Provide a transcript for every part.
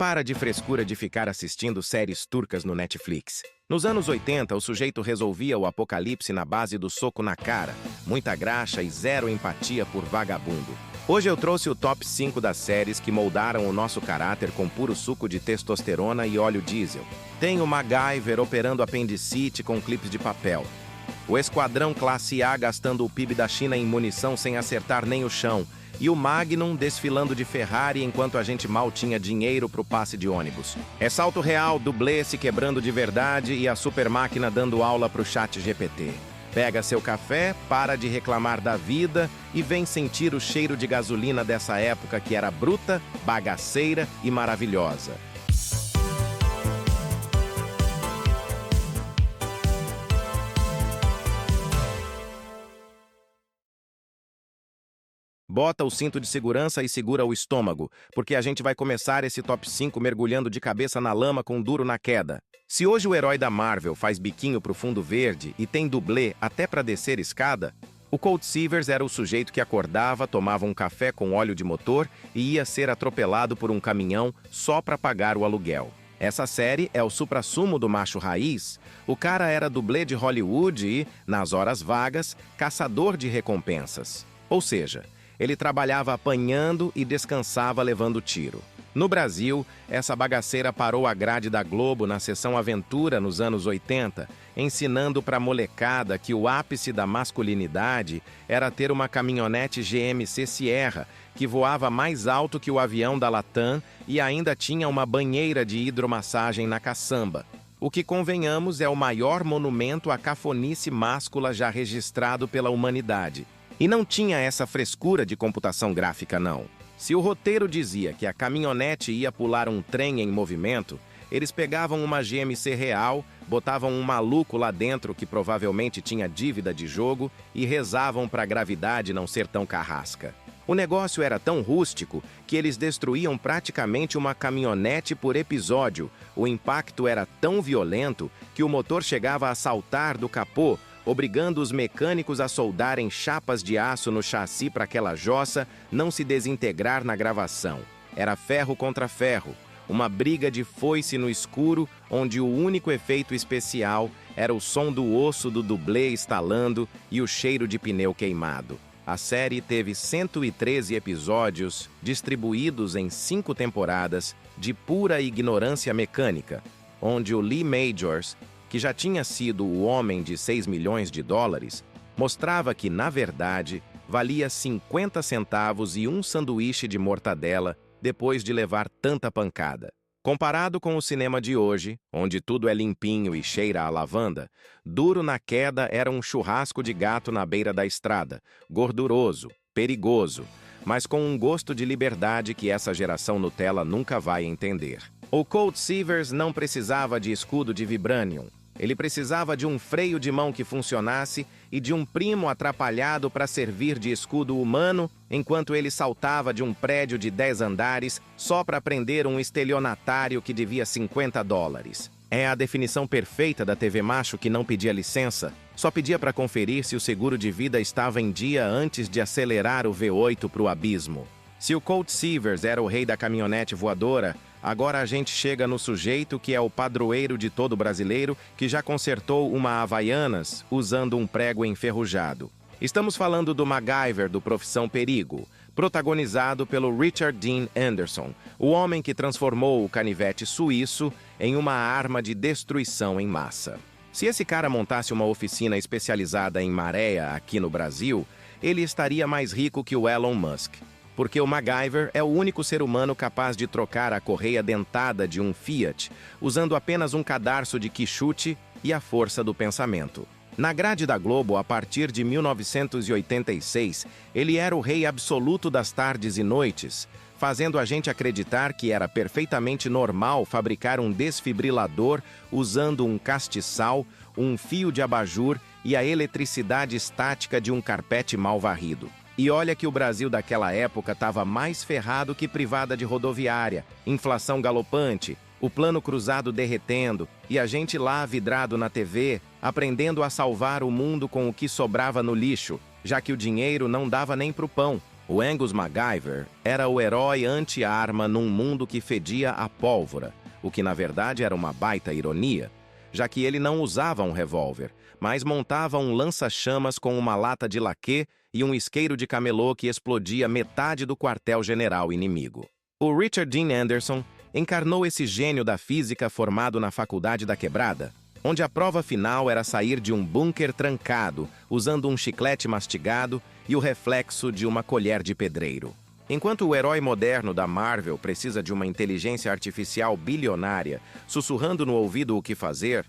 para de frescura de ficar assistindo séries turcas no Netflix. Nos anos 80, o sujeito resolvia o apocalipse na base do soco na cara, muita graxa e zero empatia por vagabundo. Hoje eu trouxe o top 5 das séries que moldaram o nosso caráter com puro suco de testosterona e óleo diesel. Tem o MacGyver operando apendicite com clipes de papel. O Esquadrão Classe A gastando o PIB da China em munição sem acertar nem o chão. E o Magnum desfilando de Ferrari enquanto a gente mal tinha dinheiro pro passe de ônibus. É salto real, dublê se quebrando de verdade e a super máquina dando aula pro chat GPT. Pega seu café, para de reclamar da vida e vem sentir o cheiro de gasolina dessa época que era bruta, bagaceira e maravilhosa. Bota o cinto de segurança e segura o estômago, porque a gente vai começar esse top 5 mergulhando de cabeça na lama com duro na queda. Se hoje o herói da Marvel faz biquinho pro fundo verde e tem dublê até pra descer escada, o Colt Seavers era o sujeito que acordava, tomava um café com óleo de motor e ia ser atropelado por um caminhão só pra pagar o aluguel. Essa série é o suprassumo do macho raiz. O cara era dublê de Hollywood e, nas horas vagas, caçador de recompensas. Ou seja, ele trabalhava apanhando e descansava levando tiro. No Brasil, essa bagaceira parou a grade da Globo na sessão Aventura nos anos 80, ensinando pra molecada que o ápice da masculinidade era ter uma caminhonete GMC Sierra, que voava mais alto que o avião da Latam e ainda tinha uma banheira de hidromassagem na caçamba. O que, convenhamos, é o maior monumento à cafonice máscula já registrado pela humanidade. E não tinha essa frescura de computação gráfica, não. Se o roteiro dizia que a caminhonete ia pular um trem em movimento, eles pegavam uma GMC real, botavam um maluco lá dentro que provavelmente tinha dívida de jogo e rezavam para a gravidade não ser tão carrasca. O negócio era tão rústico que eles destruíam praticamente uma caminhonete por episódio. O impacto era tão violento que o motor chegava a saltar do capô, obrigando os mecânicos a soldarem chapas de aço no chassi para aquela jossa não se desintegrar na gravação. Era ferro contra ferro, uma briga de foice no escuro, onde o único efeito especial era o som do osso do dublê estalando e o cheiro de pneu queimado. A série teve 113 episódios, distribuídos em 5 temporadas, de pura ignorância mecânica, onde o Lee Majors, que já tinha sido o homem de 6 milhões de dólares, mostrava que, na verdade, valia 50 centavos e um sanduíche de mortadela depois de levar tanta pancada. Comparado com o cinema de hoje, onde tudo é limpinho e cheira a lavanda, Duro na Queda era um churrasco de gato na beira da estrada, gorduroso, perigoso, mas com um gosto de liberdade que essa geração Nutella nunca vai entender. O Colt Seavers não precisava de escudo de vibranium. Ele precisava de um freio de mão que funcionasse e de um primo atrapalhado para servir de escudo humano enquanto ele saltava de um prédio de 10 andares só para prender um estelionatário que devia 50 dólares. É a definição perfeita da TV macho que não pedia licença, só pedia para conferir se o seguro de vida estava em dia antes de acelerar o V8 para o abismo. Se o Colt Seavers era o rei da caminhonete voadora, agora a gente chega no sujeito que é o padroeiro de todo brasileiro que já consertou uma Havaianas usando um prego enferrujado. Estamos falando do MacGyver do Profissão Perigo, protagonizado pelo Richard Dean Anderson, o homem que transformou o canivete suíço em uma arma de destruição em massa. Se esse cara montasse uma oficina especializada em maré aqui no Brasil, ele estaria mais rico que o Elon Musk. Porque o MacGyver é o único ser humano capaz de trocar a correia dentada de um Fiat usando apenas um cadarço de quichute e a força do pensamento. Na grade da Globo, a partir de 1986, ele era o rei absoluto das tardes e noites, fazendo a gente acreditar que era perfeitamente normal fabricar um desfibrilador usando um castiçal, um fio de abajur e a eletricidade estática de um carpete mal varrido. E olha que o Brasil daquela época estava mais ferrado que privada de rodoviária, inflação galopante, o plano cruzado derretendo e a gente lá vidrado na TV, aprendendo a salvar o mundo com o que sobrava no lixo, já que o dinheiro não dava nem pro pão. O Angus MacGyver era o herói anti-arma num mundo que fedia a pólvora, o que na verdade era uma baita ironia, já que ele não usava um revólver, mas montava um lança-chamas com uma lata de laquê e um isqueiro de camelô que explodia metade do quartel-general inimigo. O Richard Dean Anderson encarnou esse gênio da física formado na Faculdade da Quebrada, onde a prova final era sair de um bunker trancado, usando um chiclete mastigado e o reflexo de uma colher de pedreiro. Enquanto o herói moderno da Marvel precisa de uma inteligência artificial bilionária sussurrando no ouvido o que fazer,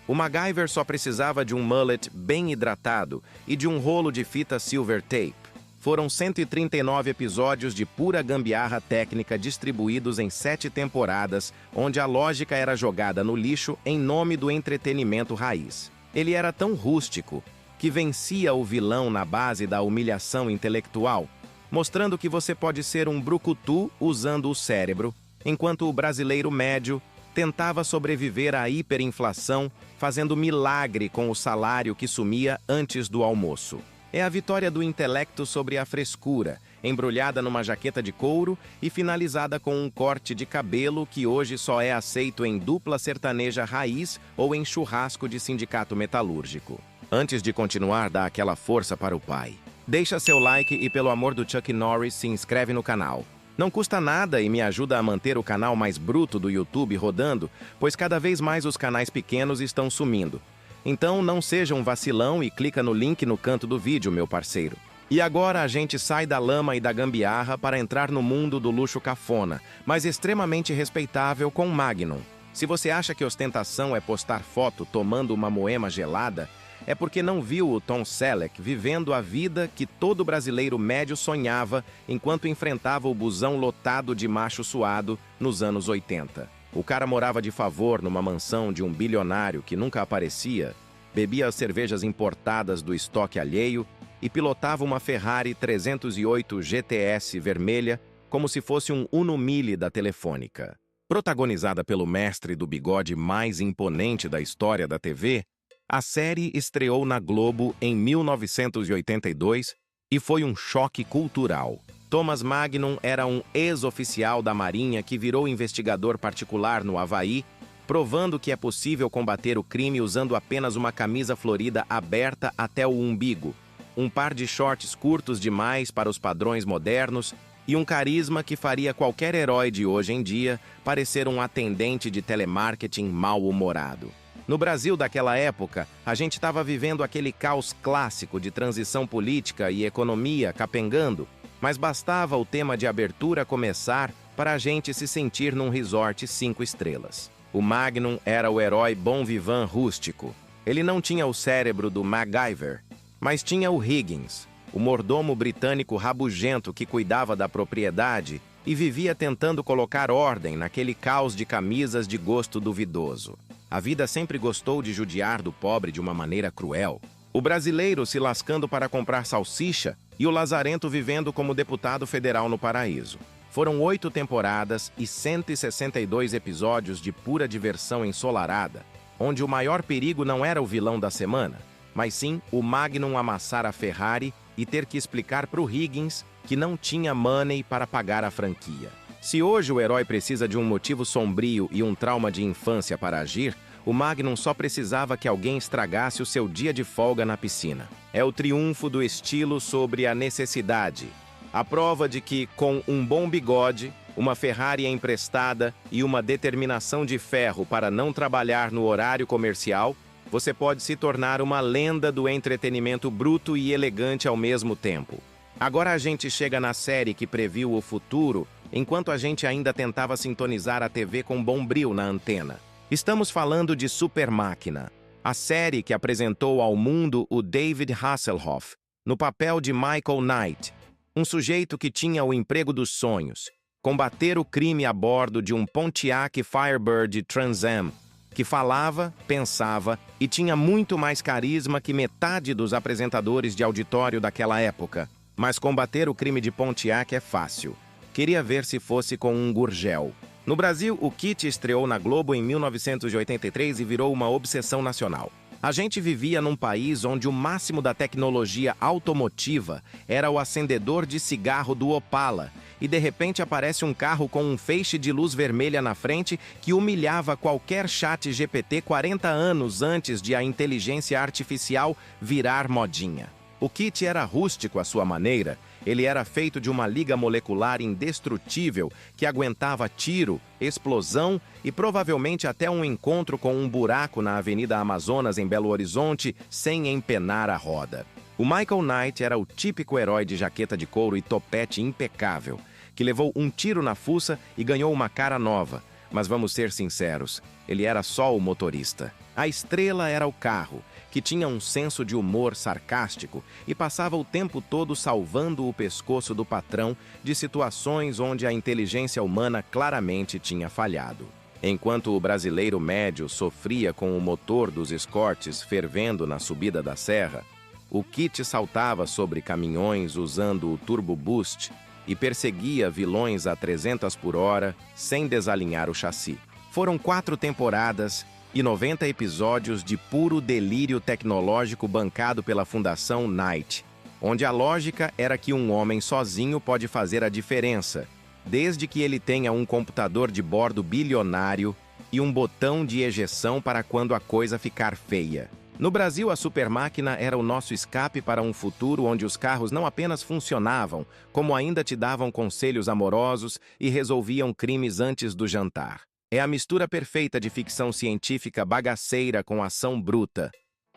o MacGyver só precisava de um mullet bem hidratado e de um rolo de fita silver tape. Foram 139 episódios de pura gambiarra técnica distribuídos em 7 temporadas, onde a lógica era jogada no lixo em nome do entretenimento raiz. Ele era tão rústico que vencia o vilão na base da humilhação intelectual, mostrando que você pode ser um brucutu usando o cérebro, enquanto o brasileiro médio tentava sobreviver à hiperinflação, fazendo milagre com o salário que sumia antes do almoço. É a vitória do intelecto sobre a frescura, embrulhada numa jaqueta de couro e finalizada com um corte de cabelo que hoje só é aceito em dupla sertaneja raiz ou em churrasco de sindicato metalúrgico. Antes de continuar, dá aquela força para o pai. Deixa seu like e, pelo amor do Chuck Norris, se inscreve no canal. Não custa nada e me ajuda a manter o canal mais bruto do YouTube rodando, pois cada vez mais os canais pequenos estão sumindo. Então não seja um vacilão e clica no link no canto do vídeo, meu parceiro. E agora a gente sai da lama e da gambiarra para entrar no mundo do luxo cafona, mas extremamente respeitável com Magnum. Se você acha que ostentação é postar foto tomando uma moema gelada, é porque não viu o Tom Selleck vivendo a vida que todo brasileiro médio sonhava enquanto enfrentava o busão lotado de macho suado nos anos 80. O cara morava de favor numa mansão de um bilionário que nunca aparecia, bebia as cervejas importadas do estoque alheio e pilotava uma Ferrari 308 GTS vermelha como se fosse um Uno Mille da Telefônica. Protagonizada pelo mestre do bigode mais imponente da história da TV, a série estreou na Globo em 1982 e foi um choque cultural. Thomas Magnum era um ex-oficial da Marinha que virou investigador particular no Havaí, provando que é possível combater o crime usando apenas uma camisa florida aberta até o umbigo, um par de shorts curtos demais para os padrões modernos e um carisma que faria qualquer herói de hoje em dia parecer um atendente de telemarketing mal-humorado. No Brasil daquela época, a gente estava vivendo aquele caos clássico de transição política e economia capengando, mas bastava o tema de abertura começar para a gente se sentir num resort 5 estrelas. O Magnum era o herói bon vivant rústico. Ele não tinha o cérebro do MacGyver, mas tinha o Higgins, o mordomo britânico rabugento que cuidava da propriedade e vivia tentando colocar ordem naquele caos de camisas de gosto duvidoso. A vida sempre gostou de judiar do pobre de uma maneira cruel. O brasileiro se lascando para comprar salsicha e o lazarento vivendo como deputado federal no paraíso. Foram 8 temporadas e 162 episódios de pura diversão ensolarada, onde o maior perigo não era o vilão da semana, mas sim o Magnum amassar a Ferrari e ter que explicar para o Higgins que não tinha money para pagar a franquia. Se hoje o herói precisa de um motivo sombrio e um trauma de infância para agir, o Magnum só precisava que alguém estragasse o seu dia de folga na piscina. É o triunfo do estilo sobre a necessidade. A prova de que, com um bom bigode, uma Ferrari emprestada e uma determinação de ferro para não trabalhar no horário comercial, você pode se tornar uma lenda do entretenimento bruto e elegante ao mesmo tempo. Agora a gente chega na série que previu o futuro, enquanto a gente ainda tentava sintonizar a TV com bombril na antena. Estamos falando de Super Máquina, a série que apresentou ao mundo o David Hasselhoff, no papel de Michael Knight, um sujeito que tinha o emprego dos sonhos, combater o crime a bordo de um Pontiac Firebird Trans Am, que falava, pensava e tinha muito mais carisma que metade dos apresentadores de auditório daquela época. Mas combater o crime de Pontiac é fácil. Queria ver se fosse com um Gurgel. No Brasil, o Kit estreou na Globo em 1983 e virou uma obsessão nacional. A gente vivia num país onde o máximo da tecnologia automotiva era o acendedor de cigarro do Opala, e de repente aparece um carro com um feixe de luz vermelha na frente que humilhava qualquer chat GPT 40 anos antes de a inteligência artificial virar modinha. O kit era rústico à sua maneira, ele era feito de uma liga molecular indestrutível que aguentava tiro, explosão e provavelmente até um encontro com um buraco na Avenida Amazonas em Belo Horizonte sem empenar a roda. O Michael Knight era o típico herói de jaqueta de couro e topete impecável, que levou um tiro na fuça e ganhou uma cara nova. Mas vamos ser sinceros, ele era só o motorista. A estrela era o carro, que tinha um senso de humor sarcástico e passava o tempo todo salvando o pescoço do patrão de situações onde a inteligência humana claramente tinha falhado. Enquanto o brasileiro médio sofria com o motor dos Escortes fervendo na subida da serra, o Kit saltava sobre caminhões usando o Turbo Boost e perseguia vilões a 300 por hora sem desalinhar o chassi. Foram 4 temporadas e 90 episódios de puro delírio tecnológico bancado pela Fundação Knight, onde a lógica era que um homem sozinho pode fazer a diferença, desde que ele tenha um computador de bordo bilionário e um botão de ejeção para quando a coisa ficar feia. No Brasil, a supermáquina era o nosso escape para um futuro onde os carros não apenas funcionavam, como ainda te davam conselhos amorosos e resolviam crimes antes do jantar. É a mistura perfeita de ficção científica bagaceira com ação bruta,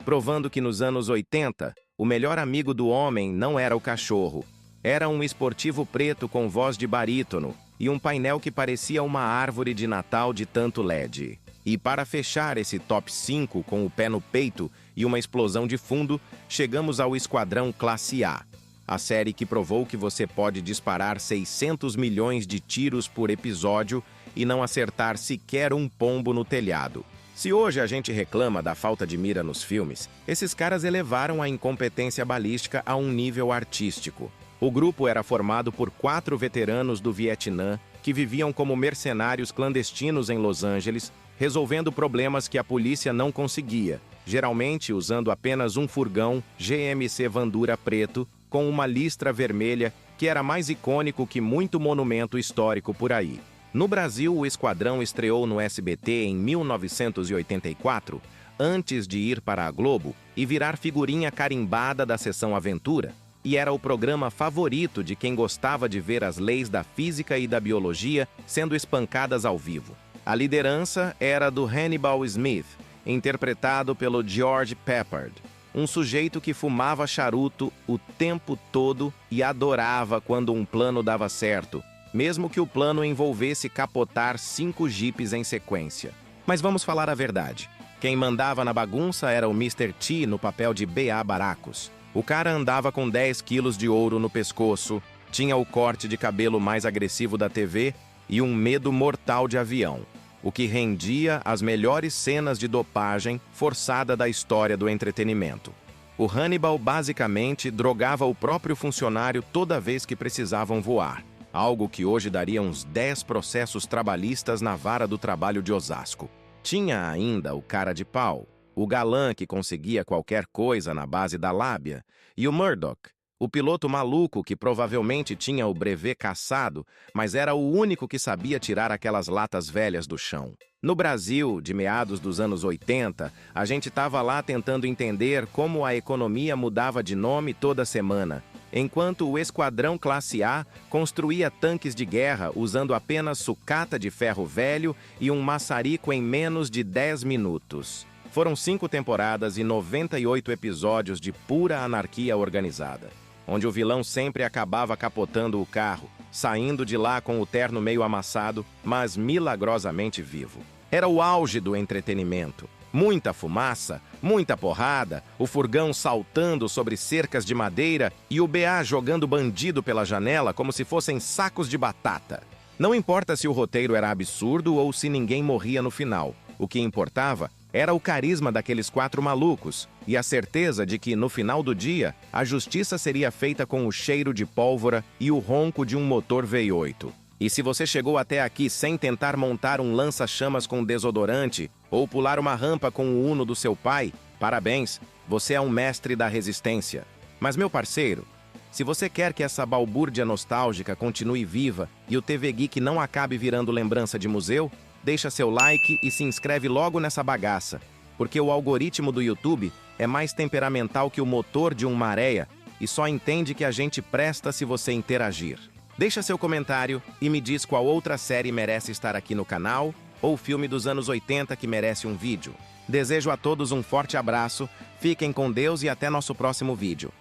provando que nos anos 80, o melhor amigo do homem não era o cachorro. Era um esportivo preto com voz de barítono e um painel que parecia uma árvore de Natal de tanto LED. E para fechar esse top 5 com o pé no peito e uma explosão de fundo, chegamos ao Esquadrão Classe A, a série que provou que você pode disparar 600 milhões de tiros por episódio e não acertar sequer um pombo no telhado. Se hoje a gente reclama da falta de mira nos filmes, esses caras elevaram a incompetência balística a um nível artístico. O grupo era formado por 4 veteranos do Vietnã que viviam como mercenários clandestinos em Los Angeles, resolvendo problemas que a polícia não conseguia, geralmente usando apenas um furgão GMC Vandura preto com uma listra vermelha que era mais icônico que muito monumento histórico por aí. No Brasil, o Esquadrão estreou no SBT em 1984, antes de ir para a Globo e virar figurinha carimbada da Sessão Aventura, e era o programa favorito de quem gostava de ver as leis da física e da biologia sendo espancadas ao vivo. A liderança era do Hannibal Smith, interpretado pelo George Peppard, um sujeito que fumava charuto o tempo todo e adorava quando um plano dava certo, mesmo que o plano envolvesse capotar 5 jipes em sequência. Mas vamos falar a verdade. Quem mandava na bagunça era o Mr. T no papel de B.A. Baracus. O cara andava com 10 quilos de ouro no pescoço, tinha o corte de cabelo mais agressivo da TV e um medo mortal de avião, o que rendia as melhores cenas de dopagem forçada da história do entretenimento. O Hannibal basicamente drogava o próprio funcionário toda vez que precisavam voar, algo que hoje daria uns 10 processos trabalhistas na vara do trabalho de Osasco. Tinha ainda o cara de pau, o galã que conseguia qualquer coisa na base da lábia, e o Murdoch, o piloto maluco que provavelmente tinha o brevet cassado, mas era o único que sabia tirar aquelas latas velhas do chão. No Brasil, de meados dos anos 80, a gente estava lá tentando entender como a economia mudava de nome toda semana, enquanto o Esquadrão Classe A construía tanques de guerra usando apenas sucata de ferro velho e um maçarico em menos de 10 minutos. Foram 5 temporadas e 98 episódios de pura anarquia organizada, onde o vilão sempre acabava capotando o carro, saindo de lá com o terno meio amassado, mas milagrosamente vivo. Era o auge do entretenimento. Muita fumaça, muita porrada, o furgão saltando sobre cercas de madeira e o BA jogando bandido pela janela como se fossem sacos de batata. Não importa se o roteiro era absurdo ou se ninguém morria no final. O que importava era o carisma daqueles 4 malucos e a certeza de que, no final do dia, a justiça seria feita com o cheiro de pólvora e o ronco de um motor V8. E se você chegou até aqui sem tentar montar um lança-chamas com desodorante ou pular uma rampa com o Uno do seu pai, Parabéns, você é um mestre da resistência. Mas, meu parceiro, se você quer que essa balbúrdia nostálgica continue viva e o TV Geek não acabe virando lembrança de museu, deixa seu like e se inscreve logo nessa bagaça, porque o algoritmo do YouTube é mais temperamental que o motor de uma areia e só entende que a gente presta se você interagir. Deixa seu comentário e me diz qual outra série merece estar aqui no canal ou filme dos anos 80 que merece um vídeo. Desejo a todos um forte abraço, fiquem com Deus e até nosso próximo vídeo.